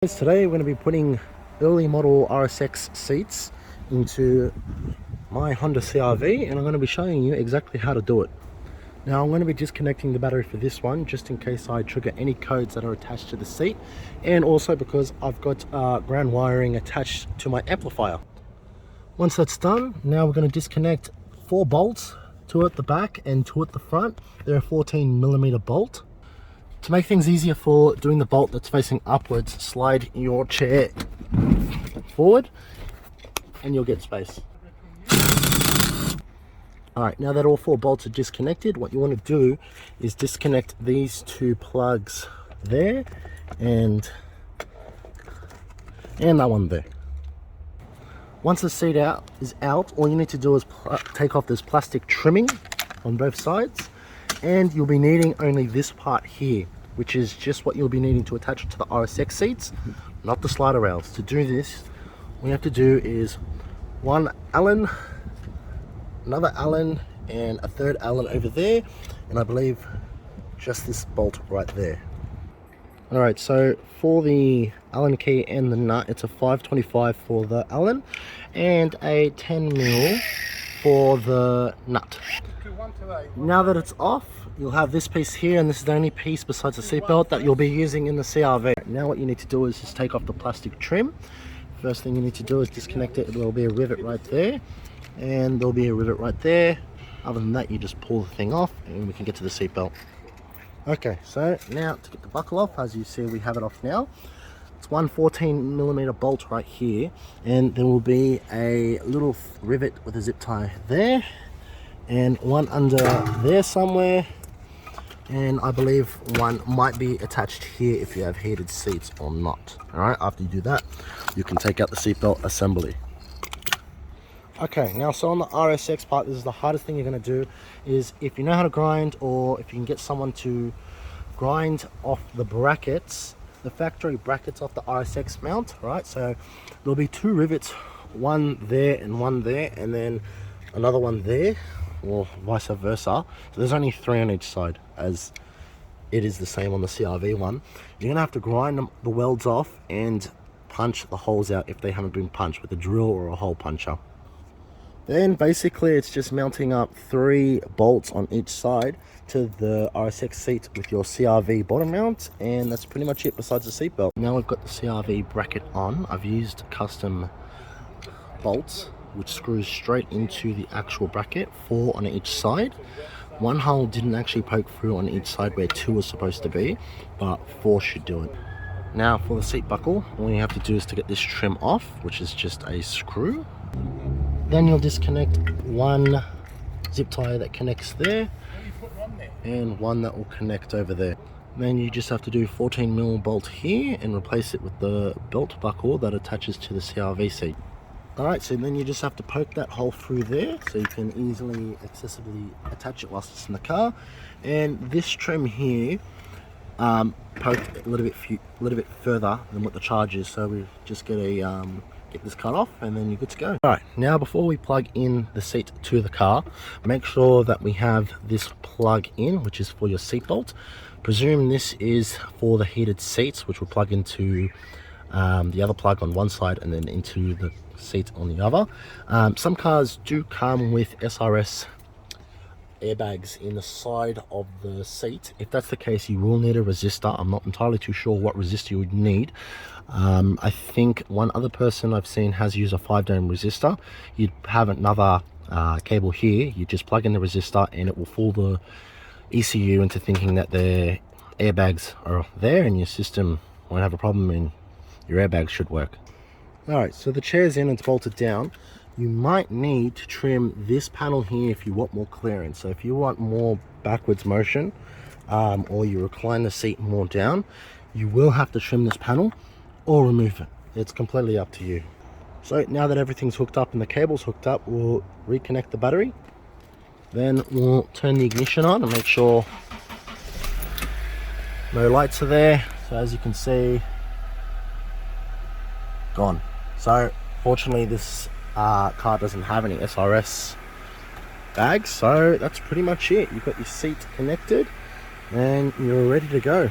Today we're going to be putting early model RSX seats into my Honda CR-V, and I'm going to be showing you exactly how to do it. Now I'm going to be disconnecting the battery for this one just in case I trigger any codes that are attached to the seat, and also because I've got ground wiring attached to my amplifier. Once that's done, now we're going to disconnect 4 bolts, 2 at the back and 2 at the front. They're a 14mm bolt. To make things easier for doing the bolt that's facing upwards, slide your chair forward and you'll get space. Alright, now that all 4 bolts are disconnected, what you want to do is disconnect these 2 plugs there and that one there. Once the seat is out, all you need to do is take off this plastic trimming on both sides, and you'll be needing only this part here, which is just what you'll be needing to attach it to the RSX seats, not the slider rails. To do this, all you have to do is one Allen, another Allen, and a third Allen over there, and I believe just this bolt right there. Alright, so for the Allen key and the nut, it's a 525 for the Allen and a 10mm for the nut. Now that it's off, you'll have this piece here, and this is the only piece besides the seatbelt that you'll be using in the CR-V. Now what you need to do is just take off the plastic trim. First thing you need to do is disconnect it. There'll be a rivet right there, and there'll be a rivet right there. Other than that, you just pull the thing off and we can get to the seatbelt. Okay, so now to get the buckle off, as you see we have it off now. It's one 14mm bolt right here, and there will be a little rivet with a zip tie there, and one under there somewhere, and I believe one might be attached here if you have heated seats or not. Alright, after you do that, you can take out the seatbelt assembly. Okay, now so on the RSX part, this is the hardest thing you're going to do, is if you know how to grind, or if you can get someone to grind off the brackets, the factory brackets off the RSX mount, right? So there'll be 2 rivets, one there and one there, and then another one there, or vice versa. So there's only 3 on each side, as it is the same on the CR-V one. You're going to have to grind the welds off and punch the holes out if they haven't been punched with a drill or a hole puncher. Then basically it's just mounting up 3 bolts on each side to the RSX seat with your CR-V bottom mount, and that's pretty much it besides the seatbelt. Now we've got the CR-V bracket on. I've used custom bolts which screws straight into the actual bracket, 4 on each side. 1 hole didn't actually poke through on each side where 2 was supposed to be, but 4 should do it. Now for the seat buckle, all you have to do is to get this trim off, which is just a screw. Then you'll disconnect 1 zip tie that connects there, and 1 that will connect over there. Then you just have to do 14mm bolt here and replace it with the belt buckle that attaches to the CR-V seat. Alright, so then you just have to poke that hole through there so you can easily, accessibly attach it whilst it's in the car. And this trim here poked a little bit further than what the charge is, so we just get this cut off and then you're good to go. Alright, now before we plug in the seat to the car, make sure that we have this plug in, which is for your seat bolt. Presume this is for the heated seats, which will plug into the other plug on one side and then into the seat on the other. Some cars do come with SRS airbags in the side of the seat. If that's the case, you will need a resistor. I'm not entirely too sure what resistor you would need. I think one other person I've seen has used a 5-ohm resistor. You'd have another cable here, you just plug in the resistor and it will fool the ECU into thinking that the airbags are there, and your system won't have a problem and your airbags should work. Alright, so the chair's in and it's bolted down. You might need to trim this panel here if you want more clearance. So if you want more backwards motion, or you recline the seat more down, you will have to trim this panel or remove it. It's completely up to you. So now that everything's hooked up and the cable's hooked up, we'll reconnect the battery. Then we'll turn the ignition on and make sure no lights are there. So as you can see, gone. So fortunately this car doesn't have any SRS bags, so that's pretty much it. You've got your seat connected and you're ready to go.